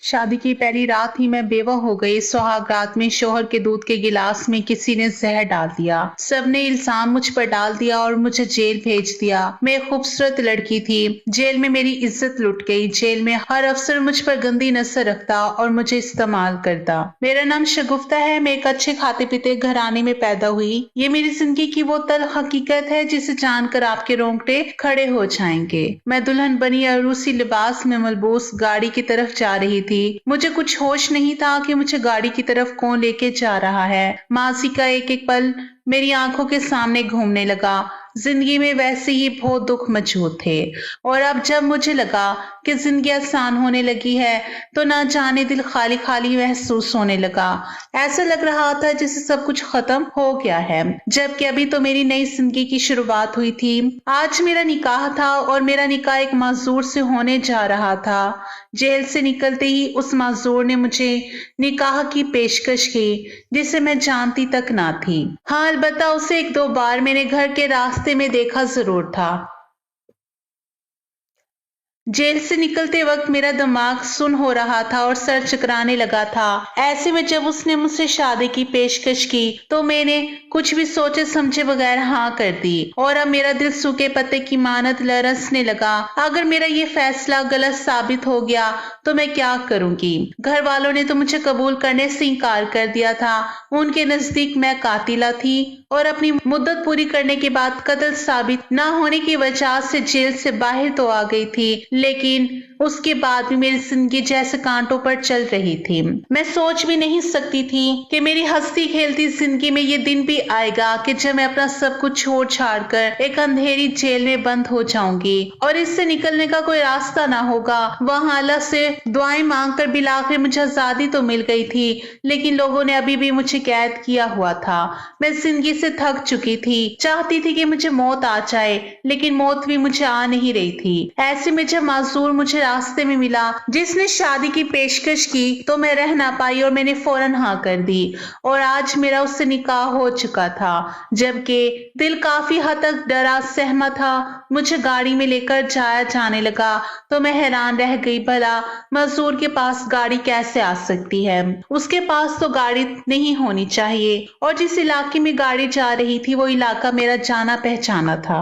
शादी की पहली रात ही मैं बेवा हो गई। सुहाग रात में शौहर के दूध के गिलास में किसी ने जहर डाल दिया। सबने इल्जाम मुझ पर डाल दिया और मुझे जेल भेज दिया। मैं एक खूबसूरत लड़की थी। जेल में मेरी इज्जत लुट गई। जेल में हर अफसर मुझ पर गंदी नजर रखता और मुझे इस्तेमाल करता। मेरा नाम शगुफ्ता है। मैं एक अच्छे खाते पीते घराने में पैदा हुई। ये मेरी जिंदगी की वो तल्ख हकीकत है जिसे जानकर आपके रोंगटे खड़े हो जाएंगे। मैं दुल्हन बनी और रूसी लिबास में मलबूस गाड़ी की तरफ जा रही थी। मुझे कुछ होश नहीं था कि मुझे गाड़ी की तरफ कौन लेके जा रहा है। माजी का एक एक पल मेरी आंखों के सामने घूमने लगा। जिंदगी में वैसे ही बहुत दुख मौजूद थे और अब जब मुझे लगा कि जिंदगी आसान होने लगी है तो ना जाने दिल खाली खाली महसूस होने लगा। ऐसा लग रहा था जैसे सब कुछ खत्म हो गया है, जबकि अभी तो मेरी नई जिंदगी की शुरुआत हुई थी। आज मेरा निकाह था और मेरा निकाह एक माजूर से होने जा रहा था। जेल से निकलते ही उस माजूर ने मुझे निकाह की पेशकश की जिसे मैं जानती तक ना थी। हाँ, अलबत्ता उसे एक दो बार मैंने घर के रास्ते में देखा जरूर था। जेल से निकलते वक्त मेरा दिमाग सुन्न हो रहा था और सर चकराने लगा था। ऐसे में जब उसने मुझसे शादी की पेशकश की तो मैंने कुछ भी सोचे समझे बगैर हाँ कर दी और अब मेरा दिल सूखे पत्ते की मानत लरसने लगा। अगर मेरा ये फैसला गलत साबित हो गया तो मैं क्या करूंगी? घर वालों ने तो मुझे कबूल करने से इनकार कर दिया था। उनके नजदीक मैं कातिला थी और अपनी मुद्दत पूरी करने के बाद कत्ल साबित ना होने की वजह से जेल से बाहर तो आ गई थी, लेकिन उसके बाद भी मेरी जिंदगी जैसे कांटों पर चल रही थी। मैं सोच भी नहीं सकती थी कि मेरी हंसती खेलती जिंदगी में ये दिन भी आएगा कि जब मैं अपना सब कुछ छोड़ छाड़ कर एक अंधेरी जेल में बंद हो जाऊंगी और इससे निकलने का कोई रास्ता ना होगा। वहां अल्लाह से दुआएं मांग कर बिल आखिर मुझे आजादी तो मिल गई थी, लेकिन लोगों ने अभी भी मुझे कैद किया हुआ था। मैं जिंदगी से थक चुकी थी। चाहती थी कि मुझे मौत आ जाए, लेकिन मौत भी मुझे आ नहीं रही थी। ऐसे में जब माजूर मुझे रास्ते में मिला जिसने शादी की पेशकश की तो मैं रह ना पाई और मैंने फौरन हाँ कर दी और आज मेरा उससे निकाह हो चुका था। जबकि दिल काफी हद तक डरा सहमा था। मुझे गाड़ी में लेकर जाया जाने लगा तो मैं हैरान रह गई, भला मजदूर के पास गाड़ी कैसे आ सकती है? उसके पास तो गाड़ी नहीं होनी चाहिए और जिस इलाके में गाड़ी जा रही थी वो इलाका मेरा जाना पहचाना था।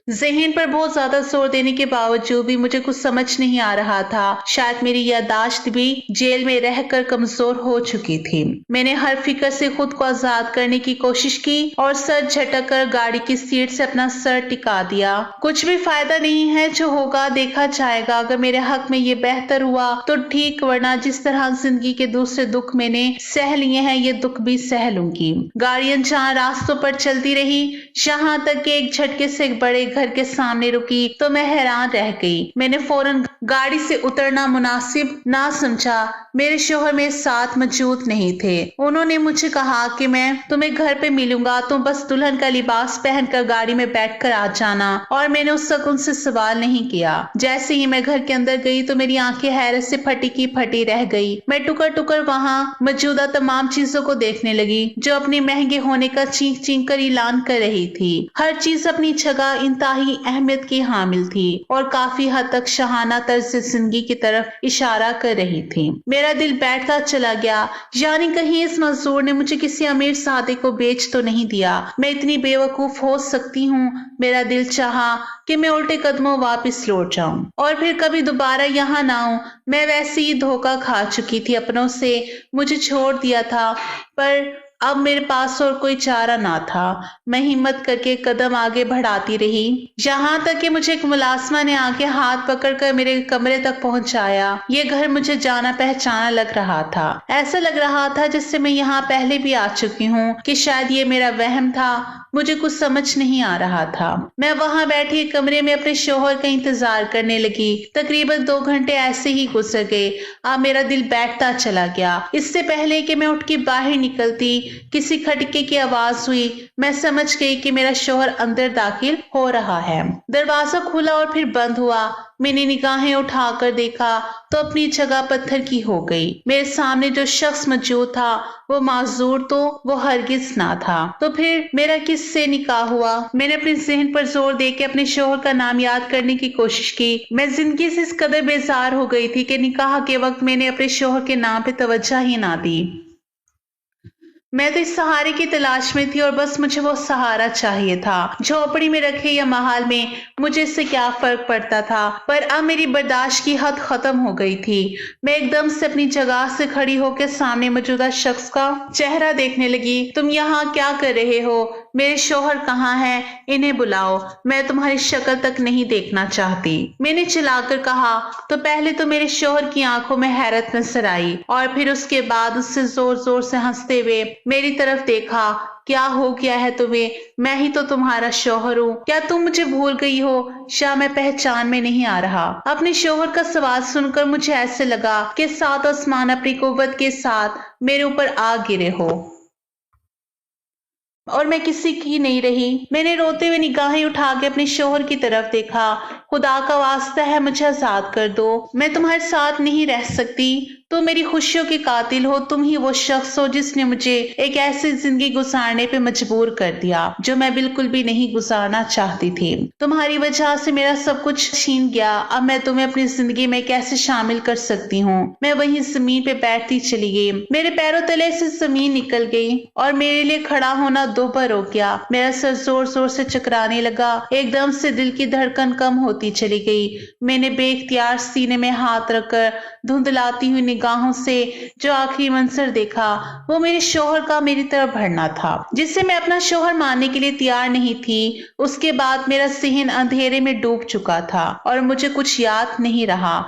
जहन पर बहुत ज्यादा जोर देने के बावजूद भी मुझे कुछ समझ नहीं आ रहा था। शायद मेरी यादाश्त भी जेल में रहकर कमजोर हो चुकी थी। मैंने हर फिक्र से खुद को आजाद करने की कोशिश की और सर झटक कर गाड़ी की सीट से अपना सर टिका दिया। कुछ भी फायदा नहीं है, जो होगा देखा जाएगा। अगर मेरे हक में ये बेहतर हुआ तो ठीक, वरना जिस तरह जिंदगी के दूसरे दुख मैंने सह लिए हैं ये दुख भी सह लूंगी। गाड़ियां जहाँ रास्तों पर चलती रही, जहां तक कि एक झटके से एक बड़े घर के सामने रुकी तो मैं हैरान रह गई। मैंने फौरन गाड़ी से उतरना मुनासिब ना समझा। मेरे शौहर मेरे साथ मौजूद नहीं थे। उन्होंने मुझे कहा कि मैं तुम्हें घर पे मिलूंगा, तुम बस दुल्हन का लिबास पहनकर गाड़ी में बैठकर आ जाना। और मैंने उस वक्त उनसे सवाल नहीं किया। जैसे ही मैं घर के अंदर गई तो मेरी आंखें हैरत से फटी की फटी रह गई। मैं टुकर टुकर वहां मौजूदा तमाम चीजों को देखने लगी जो अपने महंगे होने का चीख चीख कर ऐलान कर रही थी। हर चीज अपनी जगह इंतहाई अहमियत की हामिल थी और काफी हद तक शहाना तर्ज जिंदगी की तरफ इशारा कर रही थी। मेरा दिल बैठता चला गया, यानी कहीं इस मजदूर ने मुझे किसी अमीर सादे को बेच तो नहीं दिया। मैं इतनी बेवकूफ हो सकती हूँ? मेरा दिल चाहा कि मैं उल्टे कदमों वापस लौट जाऊं और फिर कभी दोबारा यहाँ ना आऊं। मैं वैसे ही धोखा खा चुकी थी अपनों से। मुझे छोड़ दिया था, पर अब मेरे पास और कोई चारा ना था। मैं हिम्मत करके कदम आगे बढ़ाती रही, यहाँ तक कि मुझे एक मुलाजमा ने आके हाथ पकड़कर मेरे कमरे तक पहुंचाया। ये घर मुझे जाना पहचाना लग रहा था। ऐसा लग रहा था जैसे मैं यहाँ पहले भी आ चुकी हूँ, कि शायद ये मेरा वहम था। मुझे कुछ समझ नहीं आ रहा था। मैं वहां बैठी कमरे में अपने शौहर का इंतजार करने लगी। तकरीबन 2 घंटे ऐसे ही गुजर गए। अब मेरा दिल बैठता चला गया। इससे पहले कि मैं उठ के बाहर निकलती किसी खटके की आवाज हुई। मैं समझ गई कि मेरा शौहर अंदर दाखिल हो रहा है। दरवाजा खुला और फिर बंद हुआ। मैंने निगाहें उठाकर देखा तो अपनी जगह पत्थर की हो गई। मेरे सामने जो शख्स मौजूद था वो माजूर तो वो हरगिज ना था। तो फिर मेरा किससे निकाह हुआ? मैंने अपने जहन पर जोर दे के अपने शौहर का नाम याद करने की कोशिश की। मैं जिंदगी से इस कदर बेजार हो गई थी कि निकाह के वक्त मैंने अपने शौहर के नाम पे तवज्जो ही ना दी। मैं तो इस सहारे की तलाश में थी और बस मुझे वो सहारा चाहिए था। झोपड़ी में रखे या महल में मुझे इससे क्या फर्क पड़ता था, पर अब मेरी बर्दाश्त की हद खत्म हो गई थी। मैं एकदम से अपनी जगह से खड़ी होकर सामने मौजूदा शख्स का चेहरा देखने लगी। तुम यहाँ क्या कर रहे हो? मेरे शौहर कहाँ हैं? इन्हें बुलाओ, मैं तुम्हारी शक्ल तक नहीं देखना चाहती। मैंने चिल्लाकर कहा तो पहले तो मेरे शौहर की आंखों में हैरत नजर आई और फिर उसके बाद उससे जोर जोर से हंसते हुए मेरी तरफ देखा। क्या हो गया है तुम्हें? मैं ही तो तुम्हारा शौहर हूँ। क्या तुम मुझे भूल गई हो? शाह मैं पहचान में नहीं आ रहा। अपने शौहर का सवाल सुनकर मुझे ऐसे लगा कि सात आसमान अपनी कुव्वत के साथ मेरे ऊपर आ गिरे हो और मैं किसी की नहीं रही। मैंने रोते हुए निगाहें उठा के अपने शौहर की तरफ देखा। खुदा का वास्ता है मुझे आजाद कर दो, मैं तुम्हारे साथ नहीं रह सकती। तुम मेरी खुशियों के कातिल हो। तुम ही वो शख्स हो जिसने मुझे एक ऐसी जिंदगी गुजारने पे मजबूर कर दिया जो मैं बिल्कुल भी नहीं गुजारना चाहती थी। तुम्हारी वजह से मेरा सब कुछ छीन गया। अब मैं तुम्हें अपनी जिंदगी में कैसे शामिल कर सकती हूँ? मैं वहीं जमीन पे बैठती चली गई। मेरे पैरों तले से जमीन निकल गई और मेरे लिए खड़ा होना दोपहर हो गया। मेरा सर जोर जोर से चकराने लगा। एकदम से दिल की धड़कन कम होती चली गई। मैंने बेख्तियार सीने में हाथ रखकर धुंधलाती हुई निगाहों से जो आखिरी मंजर देखा वो मेरे शौहर का मेरी तरफ बढ़ना था, जिसे मैं अपना शौहर मानने के लिए तैयार नहीं थी। उसके बाद मेरा ज़हन अंधेरे में डूब चुका था और मुझे कुछ याद नहीं रहा।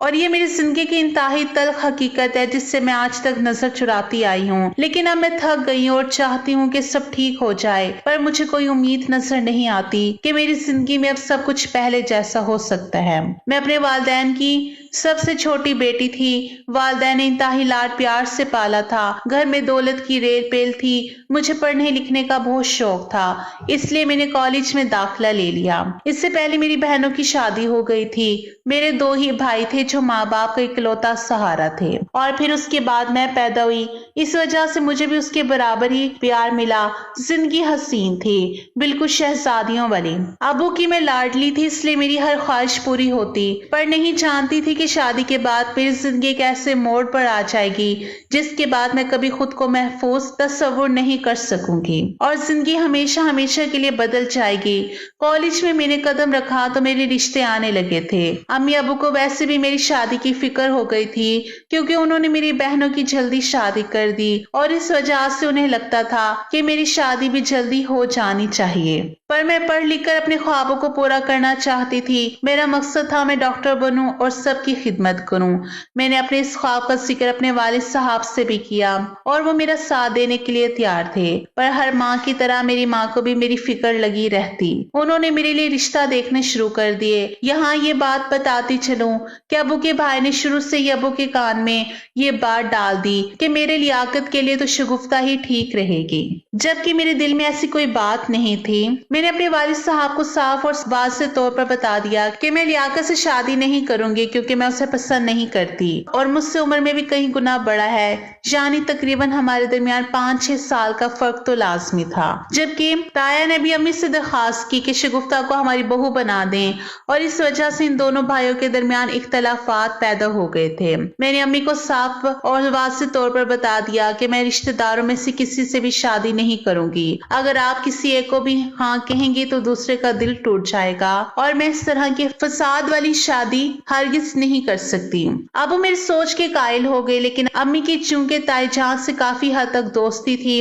और ये मेरी जिंदगी की इंतहाई तल्ख हकीकत है जिससे मैं आज तक नजर चुराती आई हूँ। लेकिन अब मैं थक गई हूँ और चाहती हूँ कि सब ठीक हो जाए, पर मुझे कोई उम्मीद नजर नहीं आती कि मेरी जिंदगी में अब सब कुछ पहले जैसा हो सकता है। मैं अपने वालिदैन की सबसे छोटी बेटी थी। वालिदैन ने इंतहाई लाड प्यार से पाला था। घर में दौलत की रेल पेल थी। मुझे पढ़ने लिखने का बहुत शौक था, इसलिए मैंने कॉलेज में दाखिला ले लिया। इससे पहले मेरी बहनों की शादी हो गई थी। मेरे दो ही भाई थे जो माँ बाप का इकलौता सहारा थे और फिर उसके बाद मैं पैदा हुई। इस वजह से मुझे भी उसके बराबर ही प्यार मिला। जिंदगी हसीन थी, बिल्कुल शहजादियों वाली। अबू की मैं लाडली थी, इसलिए मेरी हर ख्वाहिश पूरी होती, पर नहीं जानती थी कि शादी के बाद मेरी जिंदगी एक ऐसे मोड़ पर आ जाएगी जिसके बाद मैं कभी खुद को महफूज तस्वुर नहीं कर सकूंगी और जिंदगी हमेशा हमेशा के लिए बदल जाएगी। कॉलेज में मैंने कदम रखा तो मेरे रिश्ते आने लगे थे। अम्मी अबू को वैसे भी मेरी शादी की फिक्र हो गई थी क्योंकि उन्होंने मेरी बहनों की जल्दी शादी कर दी और इस वजह से उन्हें लगता था कि मेरी शादी भी जल्दी हो जानी चाहिए। पर मैं पढ़ लिख कर अपने ख्वाबों को पूरा करना चाहती थी। मेरा मकसद था मैं डॉक्टर बनूं और सबकी खिदमत करूं। मैंने अपने इस ख्वाब का जिक्र अपने वालिद साहब से भी किया और वो मेरा साथ देने के लिए तैयार थे, पर हर माँ की तरह मेरी माँ को भी मेरी फिक्र लगी रहती। उन्होंने मेरे लिए रिश्ता देखने शुरू कर दिए। यहाँ ये बात बताती चलूं कि अबू के भाई ने शुरू से ही अबू के कान में ये बात डाल दी कि मेरे लियाकत के लिए तो शगुफ्ता ही ठीक रहेगी, जबकि मेरे दिल में ऐसी कोई बात नहीं थी। मैंने अपने वालिद साहब को साफ और वाज़ेह तौर पर बता दिया कि मैं लियाकत से शादी नहीं करूंगी क्योंकि मैं उसे पसंद नहीं करती और मुझसे उम्र में भी कई गुना बड़ा है, यानी तकरीबन हमारे दरमियान 5-6 साल का फर्क तो लाजमी था। जबकि ताया ने भी अम्मी से दरखास्त की कि शगुफ्ता को हमारी बहू बना दें और इस वजह से इन दोनों भाइयों के दरमियान इख्तलाफात पैदा हो गए थे। मैंने अम्मी को साफ और वाज़ेह तौर पर बता दिया कि मैं रिश्तेदारों में से किसी से भी शादी नहीं करूंगी। अगर आप किसी एक को भी हाँ कहेंगे तो दूसरे का दिल टूट जाएगा और मैं इस तरह की फसाद वाली शादी हरगिज नहीं कर सकती। अब वो मेरी सोच के कायल हो गए, लेकिन अम्मी की चूंकि ताईजान से काफी हद तक दोस्ती थी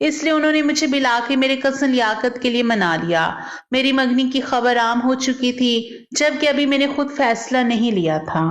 इसलिए उन्होंने मुझे बिला के मेरे कजन लियाकत के लिए मना लिया। मेरी मंगनी की खबर आम हो चुकी थी, जबकि अभी मैंने खुद फैसला नहीं लिया था।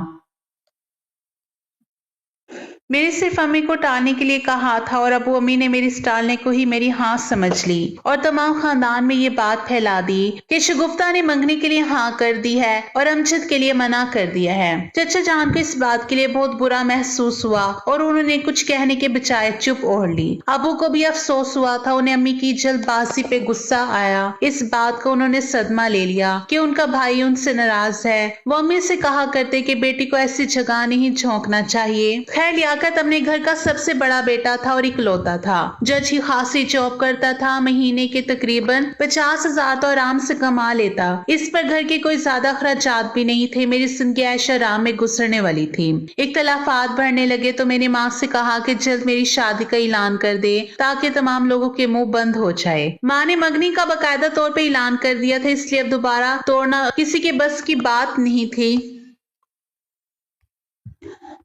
मेरे सिर्फ अम्मी को टालने के लिए कहा था और अबू अम्मी ने मेरी इस टालने को ही मेरी हाँ समझ ली और तमाम खानदान में ये बात फैला दी कि शगुफ्ता ने मंगने के लिए हाँ कर दी है और अमजद के लिए मना कर दिया है। चचा जान को इस बात के लिए बहुत बुरा महसूस हुआ और उन्होंने कुछ कहने के बजाय चुप ओढ़ ली। अबू को भी अफसोस हुआ था, उन्हें अम्मी की जल्दबाजी पे गुस्सा आया। इस बात को उन्होंने सदमा ले लिया कि उनका भाई उनसे नाराज है। वो अम्मी से कहा करते कि बेटी को ऐसी जगह नहीं झोंकना चाहिए। खैर लियाकत अपने घर का सबसे बड़ा बेटा था और इकलौता था। जज ही खासी जॉब करता था, महीने के तकरीबन 50,000 तो आराम से कमा लेता। इस पर घर के कोई ज्यादा खर्चात भी नहीं थे। मेरी जिंदगी ऐश आराम में गुजरने वाली थी। इख्तलाफात बढ़ने लगे तो मैंने माँ से कहा कि जल्द मेरी शादी का ऐलान कर दे ताकि तमाम लोगों के मुंह बंद हो जाए। माँ ने मंगनी का बाकायदा तौर पे ऐलान कर दिया था, इसलिए अब दोबारा तोड़ना किसी के बस की बात नहीं थी।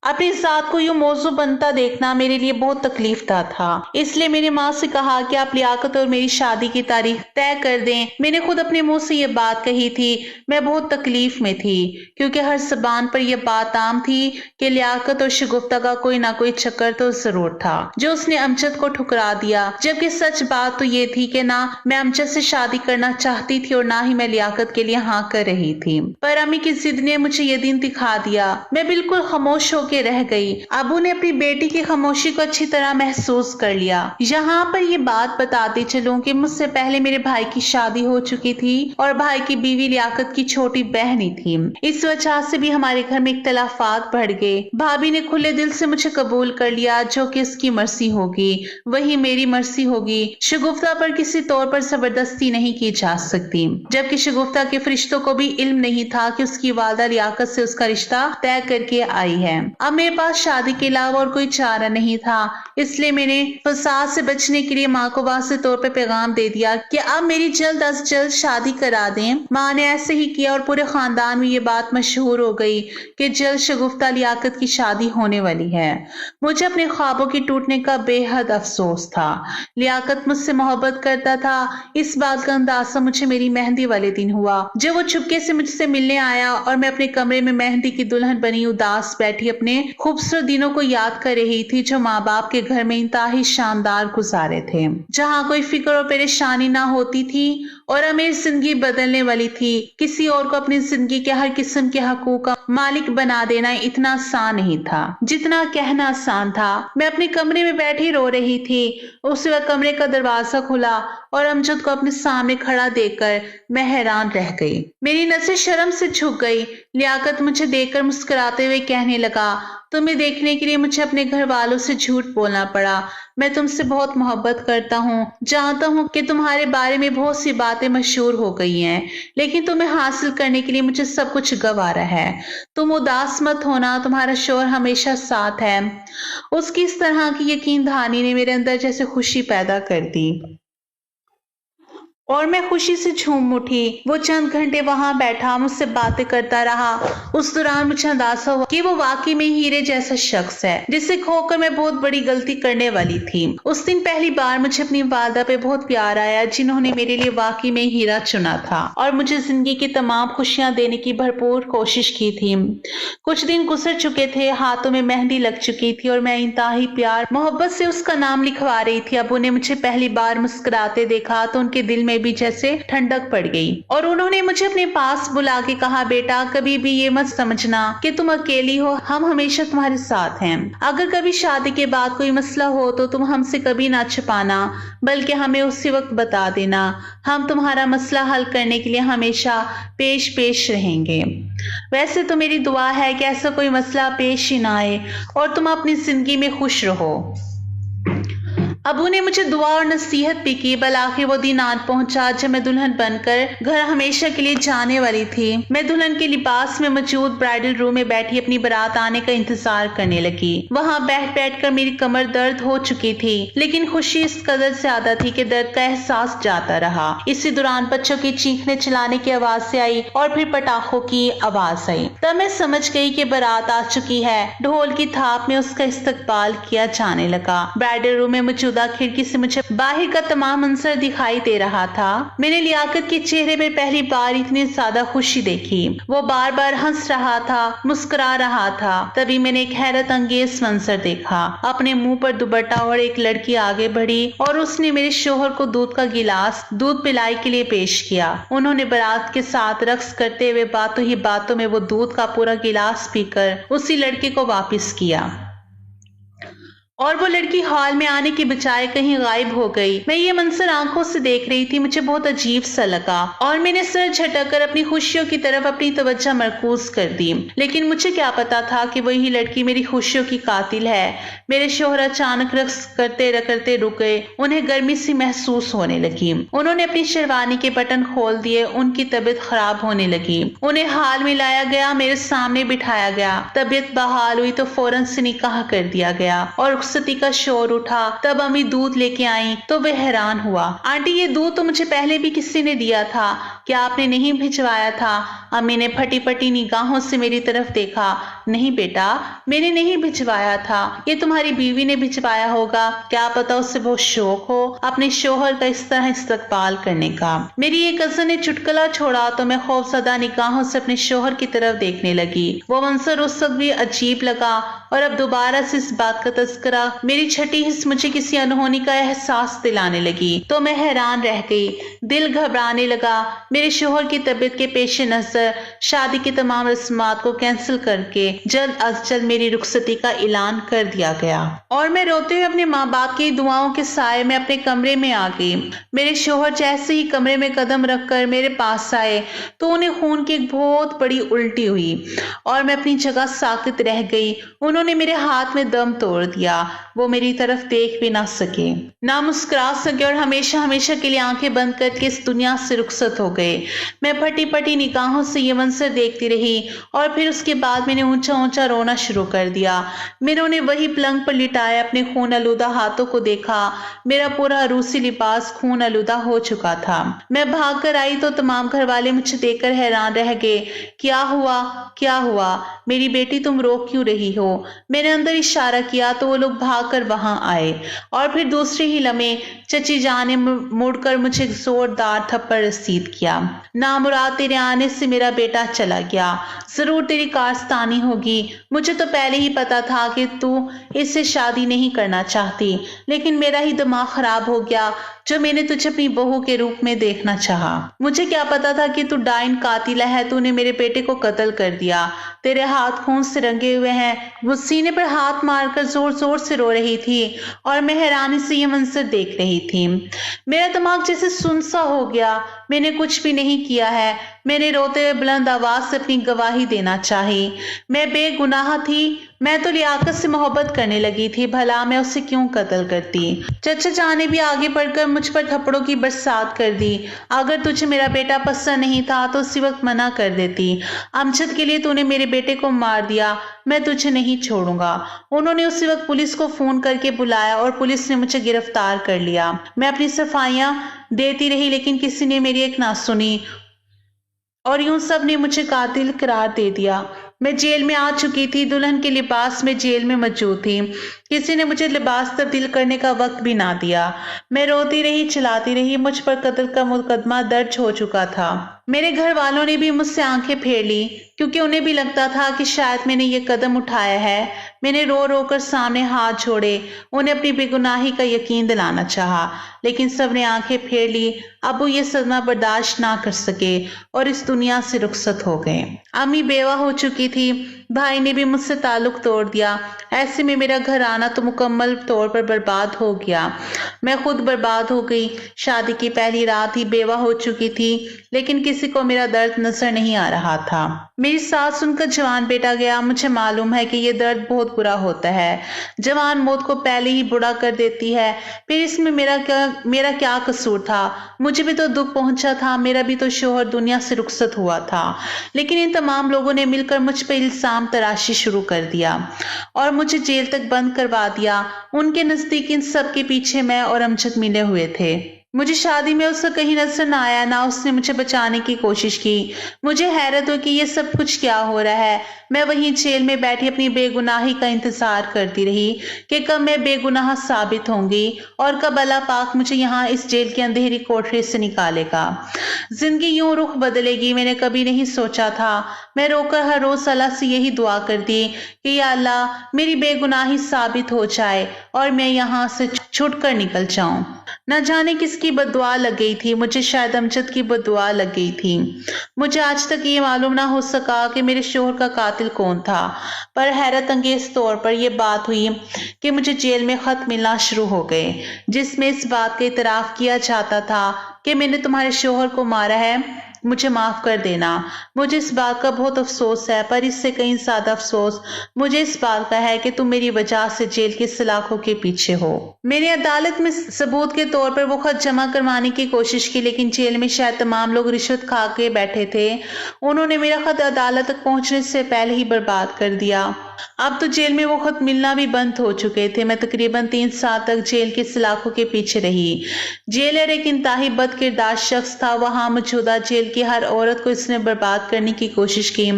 अपनी जात को यूं मौजू बनता देखना मेरे लिए बहुत तकलीफ दह था। इसलिए मैंने माँ से कहा कि आप लियाकत और मेरी शादी की तारीख तय कर दें। मैंने खुद अपने मुंह से ये बात कही थी। मैं बहुत तकलीफ में थी क्योंकि हर जबान पर यह बात आम थी कि लियाकत और शगुफ्ता का कोई ना कोई चक्कर तो जरूर था जो उसने अमजद को ठुकरा दिया। जबकि सच बात तो ये थी कि ना मैं अमजद से शादी करना चाहती थी और ना ही मैं लियाकत के लिए हाँ कर रही थी। पर अम्मी की जिद ने मुझे ये दिन दिखा दिया। मैं बिल्कुल खामोश होकर रह गई। अबू ने अपनी बेटी की खामोशी को अच्छी तरह महसूस कर लिया। यहाँ पर ये बात बताती चलूं कि मुझसे पहले मेरे भाई की शादी हो चुकी थी और भाई की बीवी लियाकत की छोटी बहन ही थी। इस वजह से भी हमारे घर में इख्तलाफात बढ़ गए। भाभी ने खुले दिल से मुझे कबूल कर लिया, जो कि उसकी मर्जी होगी वही मेरी मर्जी होगी। शगुफ्ता पर किसी तौर पर जबरदस्ती नहीं की जा सकती। जबकि शगुफ्ता के फरिश्तों को भी इल्म नहीं था कि उसकी वालदा लियाकत से उसका रिश्ता तय करके आई है। अब मेरे पास शादी के अलावा और कोई चारा नहीं था। इसलिए मैंने फसाद से बचने के लिए माँ को वाज़ेह तौर पे पैगाम दे दिया कि अब मेरी जल्द अज जल्द शादी करा दें। माँ ने ऐसे ही किया और पूरे खानदान में ये बात मशहूर हो गई कि जल्द शगुफ्ता लियाकत की शादी होने वाली है। मुझे अपने ख्वाबों के टूटने का बेहद अफसोस था। लियाकत मुझसे मोहब्बत करता था, इस बात का अंदाजा मुझे मेरी मेहंदी वाले दिन हुआ जब वो चुपके से मुझसे मिलने आया और मैं अपने कमरे में मेहंदी की दुल्हन बनी उदास बैठी अपने खूबसूरत दिनों को याद कर रही थी जो माँ बाप के घर में इंतहाई शानदार गुजारे थे, जहाँ कोई फिक्र और परेशानी ना होती थी और अब मेरी जिंदगी बदलने वाली थी। किसी और को अपनी जिंदगी के हर किस्म के हकूक का मालिक बना देना इतना आसान नहीं था जितना कहना आसान था। मैं अपने कमरे में बैठी रो रही थी। उस वक्त कमरे का दरवाजा खुला और अमजद को अपने सामने खड़ा देखकर मैं हैरान रह गई। मेरी नज़रें शर्म से झुक गई। लियाकत मुझे देखकर मुस्कुराते हुए कहने लगा, तुम्हें देखने के लिए मुझे अपने घर वालों से झूठ बोलना पड़ा। मैं तुमसे बहुत मोहब्बत करता हूँ। जानता हूँ कि तुम्हारे बारे में बहुत सी बातें मशहूर हो गई हैं, लेकिन तुम्हें हासिल करने के लिए मुझे सब कुछ गंवारा है। तुम उदास मत होना, तुम्हारा शोहर हमेशा साथ है। उसकी इस तरह की यकीन दहानी ने मेरे अंदर जैसे खुशी पैदा कर दी और मैं खुशी से झूम उठी। वो चंद घंटे वहां बैठा मुझसे बातें करता रहा। उस दौरान मुझे अंदाजा हुआ कि वो वाकई में हीरे जैसा शख्स है जिसे खोकर मैं बहुत बड़ी गलती करने वाली थी। उस दिन पहली बार मुझे अपनी वालदा पे बहुत प्यार आया जिन्होंने मेरे लिए वाकई में हीरा चुना था और मुझे जिंदगी की तमाम खुशियां देने की भरपूर कोशिश की थी। कुछ दिन गुजर चुके थे, हाथों में मेहंदी लग चुकी थी और मैं इंतहाई प्यार मोहब्बत से उसका नाम लिखवा रही थी। अबू ने मुझे पहली बार मुस्कुराते देखा तो उनके दिल में भी जैसे ठंडक पड़ गई और उन्होंने मुझे अपने पास बुला के कहा, बेटा कभी भी ये मत समझना कि तुम अकेली हो, हम हमेशा तुम्हारे साथ हैं। अगर कभी शादी के बाद कोई मसला हो तो तुम हमसे कभी ना छिपाना, बल्कि हमें उसी वक्त बता देना। हम तुम्हारा मसला हल करने के लिए हमेशा पेश रहेंगे। वैसे तो मेरी दुआ है कि ऐसा कोई मसला पेश ही ना आए और तुम अपनी जिंदगी में खुश रहो। अबू ने मुझे दुआ और नसीहत भी की। बल आखिर वो दिन आज पहुंचा जब मैं दुल्हन बनकर घर हमेशा के लिए जाने वाली थी। मैं दुल्हन के लिबास में मौजूद ब्राइडल रूम में बैठी अपनी बारात आने का इंतजार करने लगी। वहां बैठ कर मेरी कमर दर्द हो चुकी थी, लेकिन खुशी इस कदर ज्यादा थी कि दर्द का एहसास जाता रहा। इसी दौरान बच्चों की चीखने चिल्लाने की आवाज से आई और फिर पटाखों की आवाज आई। तब मैं समझ गई कि बारात आ चुकी है। ढोल की थाप में उसका इस्तकबाल किया जाने लगा। ब्राइडल रूम में मौजूद शुदा खिड़की से मुझे बाहर का तमाम मंजर दिखाई दे रहा था। मैंने लियाकत के चेहरे पर पहली बार इतनी ज्यादा खुशी देखी। वो बार बार हंस रहा था, मुस्कुरा रहा था। तभी मैंने एक हैरत अंगेज मंजर देखा। अपने मुंह पर दुपट्टा और एक लड़की आगे बढ़ी और उसने मेरे शोहर को दूध का गिलास दूध पिलाई के लिए पेश किया। उन्होंने बारात के साथ रक्स करते हुए बातों ही बातों में वो दूध का पूरा गिलास पीकर उसी लड़के को वापस किया और वो लड़की हॉल में आने के बजाय कहीं गायब हो गई। मैं ये मंजर आंखों से देख रही थी। मुझे बहुत अजीब सा लगा और मैंने सर झटककर अपनी खुशियों की तरफ अपनी तवज्जो मरकूज कर दी। लेकिन मुझे क्या पता था कि वही लड़की मेरी खुशियों की कातिल है। मेरे शोहर अचानक रक्स करते करते रुक गए। उन्हें गर्मी सी महसूस होने लगी। उन्होंने अपनी शेरवानी के बटन खोल दिए। उनकी तबीयत खराब होने लगी। उन्हें हाल में लाया गया, मेरे सामने बिठाया गया। तबीयत बहाल हुई तो फौरन से निकाह कर दिया गया और रुखसती का शोर उठा। तब अम्मी दूध लेके आई तो वह हैरान हुआ। आंटी, ये दूध तो मुझे पहले भी किसी ने दिया था, क्या आपने नहीं भिजवाया था? अम्मी ने फटी फटी निगाहों से मेरी तरफ देखा। नहीं बेटा, मैंने नहीं भिजवाया था, ये तुम्हारी बीवी ने भिजवाया होगा। क्या पता उसे बहुत शौक हो अपने शोहर का इस तरह इस्तकबाल करने का। मेरी एक कजन ने चुटकुला छोड़ा तो मैं खौफजदा निगाहों से अपने शोहर की तरफ देखने लगी। वो मंजर उस वक्त भी अजीब लगा और अब दोबारा से इस बात का तज़किरा मेरी छठी हिस्स मुझे किसी अनहोनी का एहसास दिलाने लगी तो मैं हैरान रह गई। दिल घबराने लगा। मेरे शोहर की तबीयत के पेश नजर शादी की तमाम रस्मात को कैंसिल करके जल्द अज जल्द मेरी रुखसती का ऐलान कर दिया गया और मैं रोते हुए अपने माँ बाप की दुआओं के साए में अपने कमरे में आ गई। मेरे शोहर जैसे ही कमरे में कदम रखकर मेरे पास आए तो उन्हें खून की एक बहुत बड़ी उल्टी हुई और मैं अपनी जगह साकित रह गई। उन्होंने मेरे हाथ में दम तोड़ दिया। वो मेरी तरफ देख भी ना सके, ना मुस्कुरा सके और हमेशा हमेशा के लिए आंखें बंद करके इस दुनिया से रुखसत हो गए। मैं फटी फटी निगाहों से ये मंजर देखती रही और फिर उसके बाद मैंने ऊंचा ऊंचा रोना शुरू कर दिया। मैंने उन्हें वही पलंग पर लिटाया अपने खून आलूदा हाथों को देखा। मेरा पूरा अरूसी लिबास खून आलूदा हो चुका था। मैं भाग कर आई तो तमाम घर वाले मुझे देखकर हैरान रह गए। क्या हुआ, क्या हुआ? मेरी बेटी, तुम रो क्यों रही हो? मैंने अंदर इशारा किया तो वो लोग भाग कर वहां आए और फिर दूसरे ही लम्हे चची जान ने मुड़कर मुझे एक जोरदार थप्पड़ रसीद किया। नामुराद तेरे आने से मेरा बेटा चला गया, जरूर तेरी कारस्तानी होगी। मुझे तो पहले ही पता था कि तू इससे शादी नहीं करना चाहती, लेकिन मेरा ही दिमाग खराब हो गया जो मैंने तुझे अपनी बहू के रूप में देखना चाहा। मुझे क्या पता था कि तू डाइन कातिल है। तूने मेरे बेटे को कत्ल कर दिया। तेरे हाथ खून से रंगे हुए हैं। वो सीने पर हाथ मारकर जोर जोर से रो रही थी और मैं हैरानी से ये मंजर देख रही थी। मेरा दिमाग जैसे सुनसा हो गया। मैंने कुछ भी नहीं किया है। मैंने रोते हुए बुलंद आवाज से अपनी गवाही देना चाही। मैं बेगुनाह थी। मैं तो लियाकत से मोहब्बत करने लगी थी, भला मैं उसे क्यों कत्ल करती? चचा जान ने भी आगे बढ़कर मुझ पर थप्पड़ों की बरसात कर दी। अगर तुझे मेरा बेटा पसंद नहीं था तो उसी वक्त मना कर देती। अमजद के लिए तूने मेरे बेटे को मार दिया, मैं तुझे नहीं छोड़ूंगा। उन्होंने उसी वक्त पुलिस को फोन करके बुलाया और पुलिस ने मुझे गिरफ्तार कर लिया। मैं अपनी सफाइयां देती रही लेकिन किसी ने मेरी एक ना सुनी और यूं सब ने मुझे कातिल करार दे दिया। मैं जेल में आ चुकी थी, दुल्हन के लिबास में जेल में मौजूद थी। किसी ने मुझे लिबास तब्दील करने का वक्त भी ना दिया। मैं रोती रही, चिल्लाती रही। मुझ पर कत्ल का मुकदमा दर्ज हो चुका था। मेरे घर वालों ने भी मुझसे आंखें फेर ली क्योंकि उन्हें भी लगता था कि शायद मैंने ये कदम उठाया है। मैंने रो रो कर सामने हाथ जोड़े, उन्हें अपनी बेगुनाही का यकीन दिलाना चाहा, लेकिन सबने आंखें फेर ली। अब वो ये सदमा बर्दाश्त ना कर सके और इस दुनिया से रुखसत हो गए। अम्मी बेवा हो चुकी थी। भाई ने भी मुझसे ताल्लुक तोड़ दिया। ऐसे में मेरा घर आना तो मुकम्मल तौर पर बर्बाद हो गया। मैं खुद बर्बाद हो गई। शादी की पहली रात ही बेवा हो चुकी थी, लेकिन किसी को मेरा दर्द नजर नहीं आ रहा था। मेरी सास सुनकर जवान बेटा गया। मुझे मालूम है कि ये दर्द बहुत बुरा होता है। जवान मौत को पहले ही बुरा कर देती है। फिर इसमें मेरा क्या कसूर था? मुझे भी तो दुख पहुंचा था। मेरा भी तो शोहर दुनिया से रुखसत हुआ था। लेकिन इन तमाम लोगों ने मिलकर मुझ पर इल्जाम तराशी शुरू कर दिया और मुझे जेल तक बंद करवा दिया। उनके नजदीक इन सब के पीछे मैं और अमजद मिले हुए थे। مجھے شادی میں اس کا کہیں نظر نہ آیا، نہ اس نے مجھے بچانے کی کوشش کی۔ مجھے حیرت ہو کہ یہ سب کچھ کیا ہو رہا ہے۔ میں وہیں جیل میں بیٹھی اپنی بے گناہی کا انتظار کرتی رہی کہ کب میں بے گناہ ثابت ہوں گی اور کب اللہ پاک مجھے یہاں اس جیل کی اندھیری کوٹری سے نکالے گا۔ زندگی یوں رخ بدلے گی میں نے کبھی نہیں سوچا تھا۔ میں رو کر ہر روز اللہ سے یہی دعا کرتی کہ یا اللہ میری بے گناہی ثابت ہو جائے اور میں یہاں سے چھٹ کر نکل جاؤں۔ نہ جانے کس کی بد دعا لگ گئی تھی، مجھے شاید امجد کی بد دعا لگ گئی تھی۔ مجھے آج تک یہ معلوم نہ ہو سکا کہ میرے شوہر کا قاتل کون تھا، پر حیرت انگیز طور پر یہ بات ہوئی کہ مجھے جیل میں خط ملنا شروع ہو گئے جس میں اس بات کا اعتراف کیا جاتا تھا کہ میں نے تمہارے شوہر کو مارا ہے، مجھے معاف کر دینا۔ مجھے اس بات کا بہت افسوس ہے، پر اس سے کہیں زیادہ افسوس مجھے اس بات کا ہے کہ تم میری وجہ سے جیل کی سلاخوں کے پیچھے ہو۔ میں نے عدالت میں ثبوت کے طور پر وہ خط جمع کروانے کی کوشش کی، لیکن جیل میں شاید تمام لوگ رشوت کھا کے بیٹھے تھے۔ انہوں نے میرا خط عدالت تک پہنچنے سے پہلے ہی برباد کر دیا۔ اب تو جیل میں وہ خط ملنا بھی بند ہو چکے تھے۔ میں تقریباً 3 سال تک جیل کی سلاخوں کے پیچھے رہی۔ جیلر ایک انتہائی بد کردار شخص تھا۔ وہاں موجودہ جیل کی ہر عورت کو اس نے برباد کرنے کی کوشش کی۔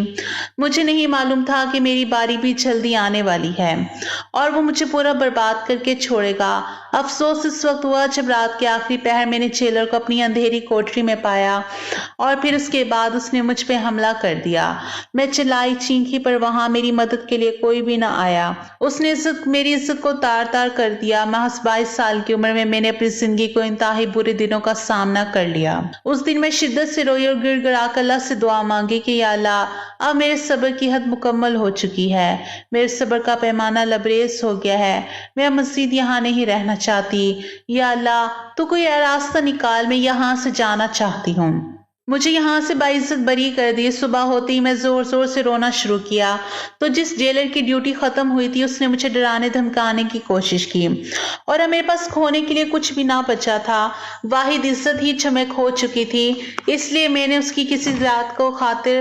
مجھے نہیں معلوم تھا کہ میری باری بھی جلدی آنے والی ہے اور وہ مجھے پورا برباد کر کے چھوڑے گا۔ افسوس اس وقت ہوا جب رات کے آخری پہر میں نے جیلر کو اپنی اندھیری کوٹری میں پایا اور پھر اس کے بعد اس نے مجھ پہ حملہ کر دیا۔ میں چلائی چینکی پر وہاں میری مدد کے لیے کوئی بھی نہ آیا۔ اس نے میری عزت کو تار تار کر دیا۔ محض 22 سال کی عمر میں نے اپنی زندگی کو انتہائی برے دنوں کا سامنا کر لیا۔ اس دن میں شدت سے روئی اور گڑ گڑا کر اللہ سے دعا مانگی کہ یا اللہ اب میرے صبر کی حد مکمل ہو چکی ہے، میرے صبر کا پیمانہ لبریز ہو گیا ہے، میں مزید یہاں نہیں رہنا چاہتی۔ یا اللہ تو کوئی راستہ نکال، میں یہاں سے جانا چاہتی ہوں۔ مجھے یہاں سے باعزت بری کر دی۔ صبح ہوتے ہی میں زور زور سے رونا شروع کیا تو جس جیلر کی ڈیوٹی ختم ہوئی تھی اس نے مجھے ڈرانے دھمکانے کی کوشش کی اور اب میرے پاس کھونے کے لیے کچھ بھی نہ بچا تھا، واحد عزت ہی جو میں کھو چکی تھی۔ اس لیے میں نے اس کی کسی ذات کو خاطر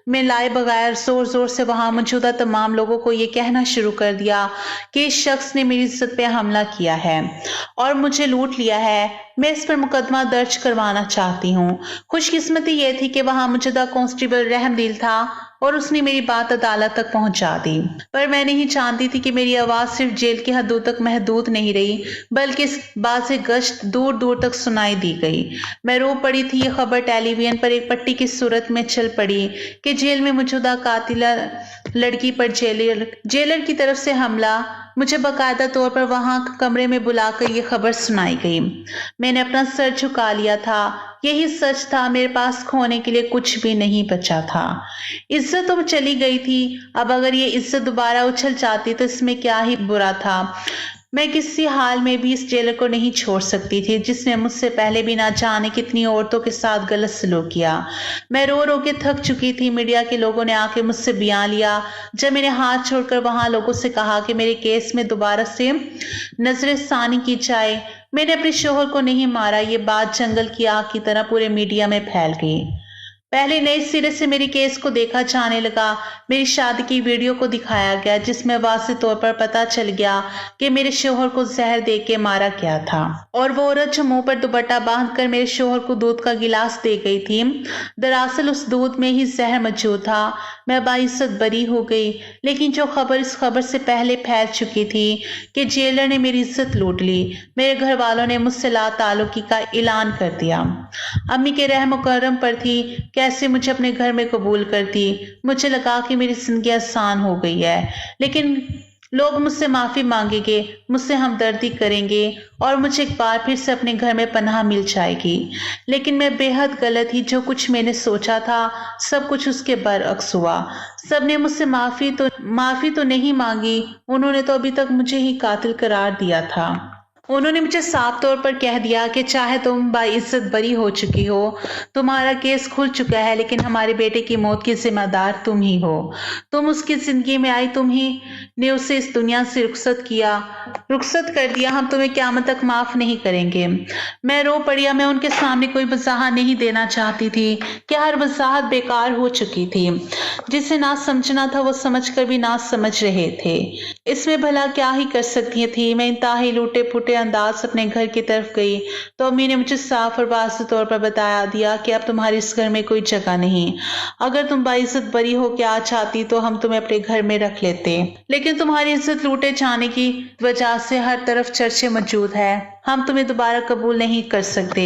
میں لائے بغیر زور زور سے وہاں موجودہ تمام لوگوں کو یہ کہنا شروع کر دیا کہ اس شخص نے میری عزت پہ حملہ کیا ہے اور مجھے لوٹ لیا ہے، میں اس پر مقدمہ درج کروانا چاہتی ہوں۔ خوش قسمتی یہ تھی کہ وہاں موجودہ کانسٹیبل رحم دل تھا اور اس نے میری بات عدالت تک پہنچا دی، پر میں نہیں جانتی تھی کہ میری آواز صرف جیل کی حدود تک محدود نہیں رہی بلکہ اس باز گشت دور دور تک سنائی دی گئی۔ میں رو پڑی تھی۔ یہ خبر ٹیلی ویژن پر ایک پٹی کی صورت میں چل پڑی کہ جیل میں موجودہ قاتلہ لڑکی پر جیلر کی طرف سے حملہ۔ مجھے باقاعدہ طور پر وہاں کمرے میں بلا کر یہ خبر سنائی گئی۔ میں نے اپنا سر جھکا لیا تھا۔ یہی سچ تھا، میرے پاس کھونے کے لیے کچھ بھی نہیں بچا تھا۔ عزت تو چلی گئی تھی، اب اگر یہ عزت دوبارہ اچھل جاتی تو اس میں کیا ہی برا تھا۔ میں کسی حال میں بھی اس جیلر کو نہیں چھوڑ سکتی تھی جس نے مجھ سے پہلے بھی نہ جانے کتنی عورتوں کے ساتھ غلط سلوک کیا۔ میں رو رو کے تھک چکی تھی۔ میڈیا کے لوگوں نے آ کے مجھ سے بیان لیا جب میں نے ہاتھ چھوڑ کر وہاں لوگوں سے کہا کہ میرے کیس میں دوبارہ سے نظر ثانی کی جائے۔ میں نے اپنے شوہر کو نہیں مارا، یہ بات جنگل کی آگ کی طرح پورے میڈیا میں پھیل گئی۔ پہلے نئے سرے سے میری کیس کو دیکھا جانے لگا۔ میری شادی کی ویڈیو کو دکھایا گیا جس میں واضح طور پر پتا چل گیا کہ میرے شوہر کو زہر دے کے مارا گیا تھا اور وہ عورت جو منہ پر دوپٹہ باندھ کر میرے شوہر کو دودھ کا گلاس دے گئی تھی دراصل اس دودھ میں ہی زہر موجود تھا۔ میں باعزت بری ہو گئی، لیکن جو خبر اس خبر سے پہلے پھیل چکی تھی کہ جیلر نے میری عزت لوٹ لی، میرے گھر والوں نے مجھ سے لا تعلقی کا اعلان کر دیا۔ امی کے رحم و کرم پر تھی، کیسے مجھے اپنے گھر میں قبول کرتی۔ مجھے لگا کہ میری زندگی آسان ہو گئی ہے، لیکن لوگ مجھ سے معافی مانگیں گے، مجھ سے ہمدردی کریں گے اور مجھے ایک بار پھر سے اپنے گھر میں پناہ مل جائے گی۔ لیکن میں بے حد غلط ہی، جو کچھ میں نے سوچا تھا سب کچھ اس کے برعکس ہوا۔ سب نے مجھ سے معافی تو نہیں مانگی، انہوں نے تو ابھی تک مجھے ہی قاتل قرار دیا تھا۔ انہوں نے مجھے صاف طور پر کہہ دیا کہ چاہے تم باعزت بری ہو چکی ہو، تمہارا کیس کھل چکا ہے، لیکن ہمارے بیٹے کی موت کی ذمہ دار تم ہی ہو۔ تم اس کی زندگی میں آئی، تم ہی نے اسے اس دنیا سے رخصت کیا۔ रुखसत कर दिया, हम तुम्हें क़यामत तक माफ नहीं करेंगे। मैं रो पड़ी। मैं उनके सामने कोई वजाहत नहीं देना चाहती थी कि हर वजाहत बेकार हो चुकी थी। जिसे ना समझना था वो समझकर भी ना समझ रहे थे। इसमें भला क्या ही कर सकती थी। मैं इंतहाई लूटे फूटे अंदाज अपने घर की तरफ गई तो अम्मी ने मुझे साफ और वाज़ेह तौर पर बता दिया कि अब तुम्हारे इस घर में कोई जगह नहीं। अगर तुम बाइज्जत बरी हो के आ चाहती तो हम तुम्हें अपने घर में रख लेते, लेकिन तुम्हारी इज्जत लूटे जाने की वजह से हर तरफ चर्चे मौजूद है। हम तुम्हें दोबारा कबूल नहीं कर सकते।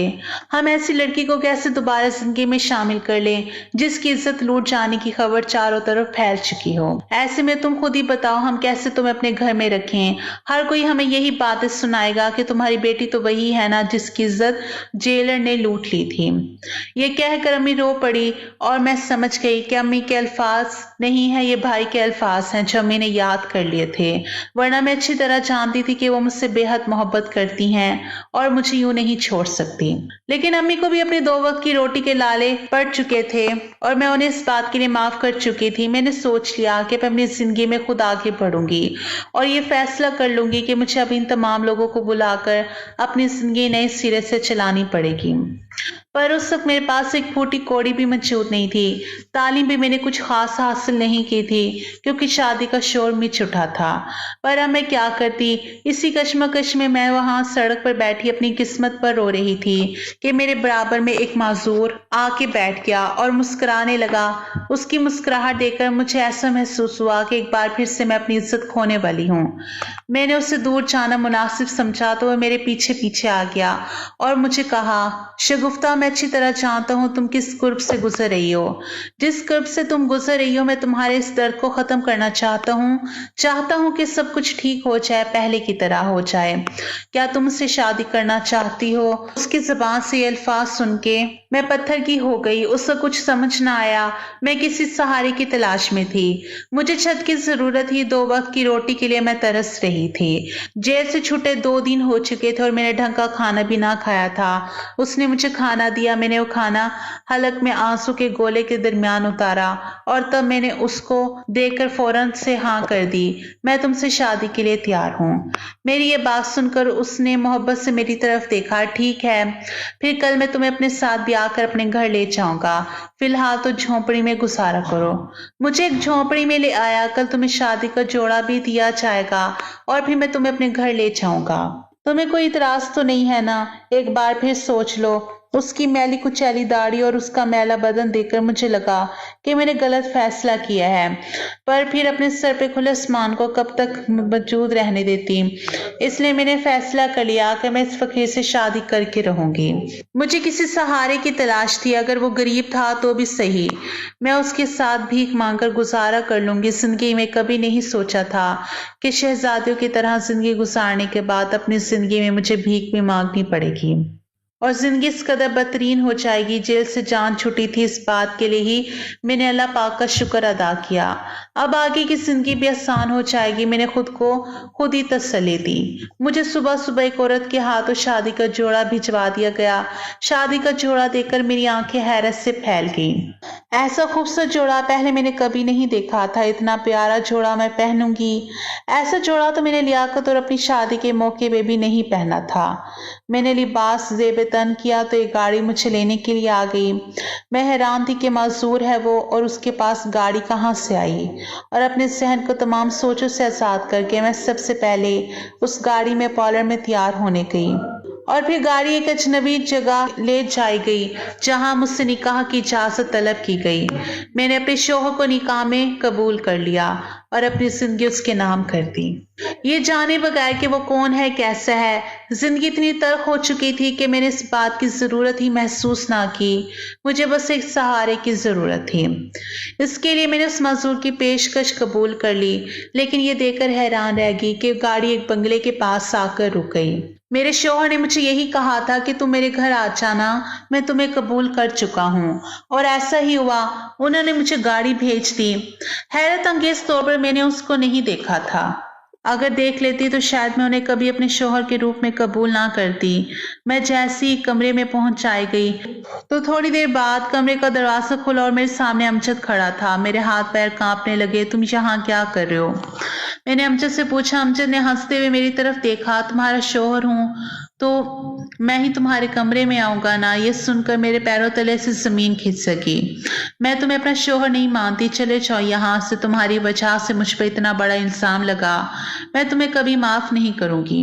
हम ऐसी लड़की को कैसे दोबारा जिंदगी में शामिल कर लें जिसकी इज्जत लूट जाने की खबर चारों तरफ फैल चुकी हो। ऐसे में तुम खुद ही बताओ हम कैसे तुम्हें अपने घर में रखें। हर कोई हमें यही बातें सुनाएगा कि तुम्हारी बेटी तो वही है ना जिसकी इज्जत जेलर ने लूट ली थी। ये कहकर अम्मी रो पड़ी और मैं समझ गई कि अम्मी के अल्फाज नहीं है, ये भाई के अल्फाज हैं जो अम्मी ने याद कर लिए थे। वरना मैं अच्छी तरह जानती थी कि वो मुझसे बेहद मोहब्बत करती हैं और मुझे यूं नहीं छोड़ सकती। लेकिन अम्मी को भी अपने 2 वक्त की रोटी के लाले पड़ चुके थे और मैं उन्हें इस बात के लिए माफ कर चुकी थी। मैंने सोच लिया कि मैं अपनी जिंदगी में खुद आगे बढ़ूंगी और ये फैसला कर लूंगी कि मुझे अब इन तमाम लोगों को बुलाकर अपनी जिंदगी नए सिरे से चलानी पड़ेगी। पर उस वक्त मेरे पास एक फूटी कौड़ी भी मौजूद नहीं थी। तालीम भी मैंने कुछ खास हासिल नहीं की थी क्योंकि शादी का शोर मिच उठा था। पर अब मैं क्या करती। इसी कश्मकश में मैं वहां सड़क पर बैठी अपनी किस्मत पर रो रही थी कि मेरे बराबर में एक माजूर आके बैठ गया और मुस्कुराने लगा। उसकी मुस्कुराहट देखकर मुझे ऐसा महसूस हुआ कि एक बार फिर से मैं अपनी इज्जत खोने वाली हूँ। मैंने उससे दूर जाना मुनासिब समझा तो वह मेरे पीछे पीछे आ गया और मुझे कहा, शगुफ्ता मैं अच्छी तरह जानता हूँ तुम किस कुर्ब से गुजर रही हो। जिस कुर्ब से तुम गुजर रही हो मैं तुम्हारे इस दर्द को खत्म करना चाहता हूँ कि सब कुछ ठीक हो जाए, पहले की तरह हो जाए। क्या तुम उससे शादी करना चाहती हो? उसकी जुबान से ये अल्फाज सुन के मैं पत्थर की हो गई। उसका कुछ समझ ना आया। मैं किसी सहारे की तलाश में थी। मुझे छत की जरूरत थी। 2 वक्त की रोटी के लिए मैं तरस रही थी। जेल से छूटे 2 दिन हो चुके थे और मैंने ढंग का खाना भी ना खाया था। उसने मुझे खाना दिया। मैंने वो खाना हलक में आंसू के गोले के दरमियान उतारा और तब मैंने उसको देखकर फौरन से हाँ कर दी। मैं तुमसे शादी के लिए तैयार हूँ। मेरी ये बात सुनकर उसने मोहब्बत से मेरी तरफ देखा। ठीक है, फिर कल मैं तुम्हें अपने साथ ब्याह कर अपने घर ले जाऊंगा। फिलहाल तो झोंपड़ी में गुजारा करो। मुझे एक झोंपड़ी में ले आया। कल तुम्हें शादी का जोड़ा भी दिया जाएगा और फिर मैं तुम्हें अपने घर ले जाऊंगा। तुम्हें कोई इतराज तो नहीं है ना? एक बार फिर सोच लो। उसकी मैली कुचैली दाढ़ी और उसका मैला बदन देखकर मुझे लगा कि मैंने गलत फैसला किया है, पर फिर अपने सर पे खुले आसमान को कब तक मौजूद रहने देती। इसलिए मैंने फैसला कर लिया कि मैं इस फकीर से शादी करके रहूंगी। मुझे किसी सहारे की तलाश थी। अगर वो गरीब था तो भी सही, मैं उसके साथ भीख मांगकर गुजारा कर लूंगी। जिंदगी में कभी नहीं सोचा था कि शहजादियों की तरह जिंदगी गुजारने के बाद अपनी जिंदगी में मुझे भीख भी मांगनी पड़ेगी और जिंदगी इस कदर बदतरीन हो जाएगी। जेल से जान छुटी थी, इस बात के लिए ही मैंने अल्लाह पाक का शुक्र अदा किया। अब आगे की जिंदगी भी आसान हो जाएगी। मैंने खुद को खुद ही तसल्ली दी। मुझे सुबह सुबह एक औरत के हाथों शादी का जोड़ा भिजवा दिया गया। शादी का जोड़ा देखकर मेरी आंखें हैरत से फैल गईं। ऐसा खूबसूरत जोड़ा पहले मैंने कभी नहीं देखा था। इतना प्यारा जोड़ा मैं पहनूंगी, ऐसा जोड़ा तो मैंने लियाकत और अपनी शादी के मौके पे भी नहीं पहना था। मैंने लिबास ज़ेब तन किया तो एक गाड़ी मुझे लेने के लिए आ गई। मैं हैरान थी कि माजूर है वो और उसके पास गाड़ी कहाँ से आई, और अपने जहन को तमाम सोचों से आजाद करके मैं सबसे पहले उस गाड़ी में पार्लर में तैयार होने गई और फिर गाड़ी एक अजनबी जगह ले जाई गई जहां मुझसे निकाह की इजाजत तलब की गई। मैंने अपने शौहर को निकाह में कबूल कर लिया और अपनी जिंदगी उसके नाम कर दी, ये जाने बगैर कि वो कौन है, कैसा है। जिंदगी इतनी तल्ख हो चुकी थी कि मैंने इस बात की जरूरत ही महसूस ना की। मुझे बस एक सहारे की जरूरत थी। इसके लिए मैंने उस मजदूर की पेशकश कबूल कर ली, लेकिन ये देखकर हैरान रह गई कि गाड़ी एक बंगले के पास आकर रुक गई। मेरे शौहर ने मुझे यही कहा था कि तुम मेरे घर आ जाना, मैं तुम्हें कबूल कर चुका हूँ, और ऐसा ही हुआ। उन्होंने मुझे गाड़ी भेज दी। हैरत अंगेज तौर पर मैंने उसको नहीं देखा था। अगर देख लेती तो शायद मैं उन्हें कभी अपने शौहर के रूप में कबूल ना करती। मैं जैसे ही कमरे में पहुंच आई गई तो थोड़ी देर बाद कमरे का दरवाजा खुला और मेरे सामने अमजद खड़ा था। मेरे हाथ पैर कांपने लगे। तुम यहाँ क्या कर रहे हो? मैंने अमजद से पूछा। अमजद ने हंसते हुए मेरी तरफ देखा। तुम्हारा शौहर हूँ तो मैं ही तुम्हारे कमरे में आऊंगा ना? ये सुनकर मेरे पैरों तले से जमीन खिंच सकी। मैं तुम्हें अपना शौहर नहीं मानती, चले जाओ यहाँ से। तुम्हारी वजह से मुझ पर इतना बड़ा इल्जाम लगा, मैं तुम्हें कभी माफ नहीं करूंगी।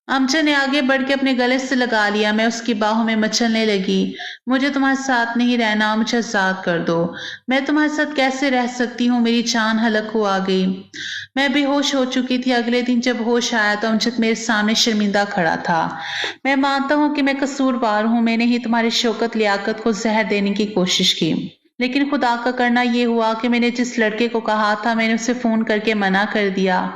अमजद ने आगे बढ़ के अपने गले से लगा लिया। मैं उसकी बाहों में मचलने लगी। मुझे तुम्हारे साथ नहीं रहना, मुझे आजाद कर दो। मैं तुम्हारे साथ कैसे रह सकती हूँ? मेरी जान हलक को आ गई। मैं बेहोश हो चुकी थी। अगले दिन जब होश आया तो अमजद मेरे सामने शर्मिंदा खड़ा था। मैं मानता हूँ कि मैं कसूरवार हूँ। मैंने ही तुम्हारी शौकत लियाकत को जहर देने की कोशिश की, लेकिन खुदा का करना ये हुआ कि मैंने जिस लड़के को कहा था मैंने उसे फोन करके मना कर दिया।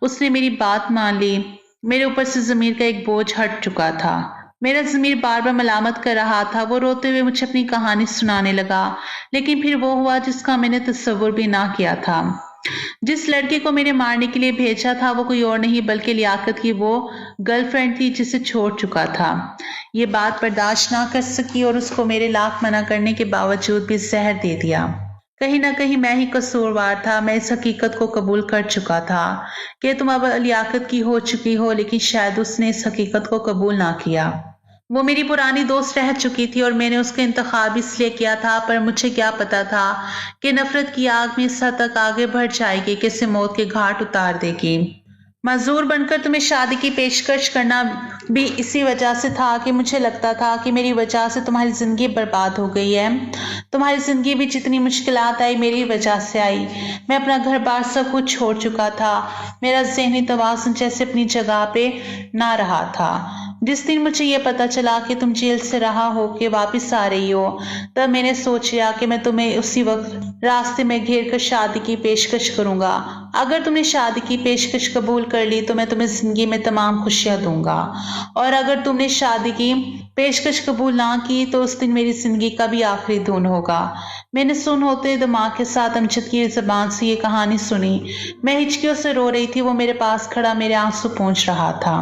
उसने मेरी बात मान ली। मेरे ऊपर से ज़मीर का एक बोझ हट चुका था। मेरा ज़मीर बार बार मलामत कर रहा था। वो रोते हुए मुझे अपनी कहानी सुनाने लगा, लेकिन फिर वो हुआ जिसका मैंने तस्वुर भी ना किया था। जिस लड़के को मैंने मारने के लिए भेजा था वो कोई और नहीं बल्कि लियाकत की वो गर्लफ्रेंड थी जिसे छोड़ चुका था। ये बात बर्दाश्त ना कर सकी और उसको मेरे लाख मना करने के बावजूद भी जहर दे दिया। कहीं ना कहीं मैं ही कसूरवार था। मैं इस हकीकत को कबूल कर चुका था कि तुम अब लियाकत की हो चुकी हो, लेकिन शायद उसने इस हकीकत को कबूल ना किया। वो मेरी पुरानी दोस्त रह चुकी थी और मैंने उसका इंतखाब इसलिए किया था, पर मुझे क्या पता था कि नफरत की आग में इस हद तक आगे बढ़ जाएगी कि इसे मौत के घाट उतार देगी। मजदूर बनकर तुम्हें शादी की पेशकश करना भी इसी वजह से था कि मुझे लगता था कि मेरी वजह से तुम्हारी जिंदगी बर्बाद हो गई है। तुम्हारी जिंदगी भी जितनी मुश्किलात आई मेरी वजह से आई। मैं अपना घर बार सब कुछ छोड़ चुका था। मेरा ज़हनी तवाज़ुन जैसे अपनी जगह पे ना रहा था। जिस दिन मुझे ये पता चला कि तुम जेल से रहा हो के वापस आ रही हो, तब मैंने सोच लिया कि मैं तुम्हें उसी वक्त रास्ते में घेर कर शादी की पेशकश करूंगा। अगर तुमने शादी की पेशकश कबूल कर ली तो मैं तुम्हें जिंदगी में तमाम खुशियां दूंगा, और अगर तुमने शादी की पेशकश कबूल ना की तो उस दिन मेरी जिंदगी का भी आखिरी धुन होगा। मैंने सुन होते दिमाग के साथ अमजद की जबान से ये कहानी सुनी। मैं हिचकियों से रो रही थी। वो मेरे पास खड़ा मेरे आंसू पोंछ रहा था।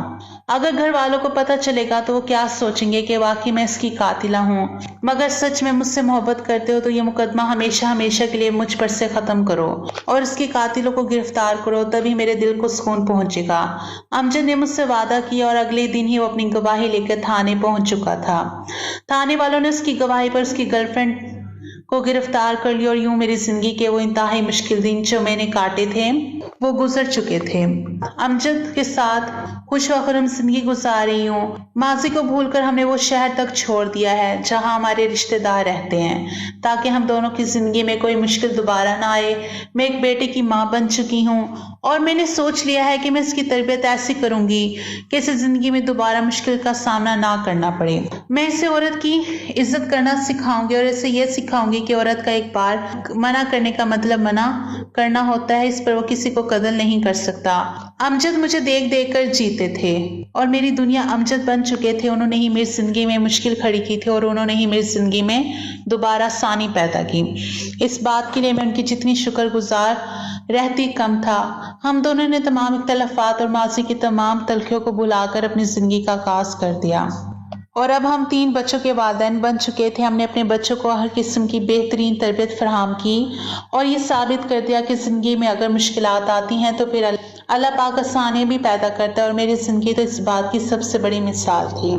अगर घर वालों को पता चलेगा तो वो क्या सोचेंगे कि वाकई मैं इसकी कातिला हूँ। मगर सच में मुझसे मोहब्बत करते हो तो ये मुकदमा हमेशा हमेशा के लिए मुझ पर से खत्म करो और इसके कातिलों को गिरफ्तार करो, तभी मेरे दिल को सुकून पहुंचेगा। अमजद ने मुझसे वादा किया और अगले दिन ही वो अपनी गवाही लेकर थाने पहुंच चुका था। थाने वालों ने उसकी गवाही पर उसकी गर्लफ्रेंड को गिरफ्तार कर लिया और यूं मेरी जिंदगी के वो इंतहाई मुश्किल दिन जो मैंने काटे थे वो गुजर चुके थे। अमजद के साथ खुश वखरम जिंदगी गुजार रही हूँ। माजी को भूलकर हमने वो शहर तक छोड़ दिया है जहाँ हमारे रिश्तेदार रहते हैं, ताकि हम दोनों की जिंदगी में कोई मुश्किल दोबारा ना आए। मैं एक बेटे की माँ बन चुकी हूँ और मैंने सोच लिया है कि मैं इसकी तरबियत ऐसी करूंगी कि इसे जिंदगी में दोबारा मुश्किल का सामना ना करना पड़े। मैं इसे औरत की इज्जत करना सिखाऊंगी और इसे यह सिखाऊंगी कि औरत का एक बार मना करने का मतलब मना करना होता है, इस पर वो किसी को कदर नहीं कर सकता। अमजद मुझे देख देख कर जीते थे और मेरी दुनिया अमजद बन चुके थे। उन्होंने ही मेरी जिंदगी में मुश्किल खड़ी की थी और उन्होंने ही मेरी जिंदगी में दोबारा सानी पैदा की। इस बात के लिए मैं उनकी जितनी शुक्रगुजार रहती कम था। हम दोनों ने तमाम इख्तलाफात और माजी की तमाम तलखियों को भुलाकर अपनी जिंदगी का आगाज कर दिया और अब हम 3 बच्चों के वालिदैन बन चुके थे। हमने अपने बच्चों को हर किस्म की बेहतरीन तरबियत फराहम की और ये साबित कर दिया कि ज़िंदगी में अगर मुश्किलात आती हैं तो फिर अल्लाह पाक आसानियाँ भी पैदा करता है, और मेरी ज़िंदगी तो इस बात की सबसे बड़ी मिसाल थी।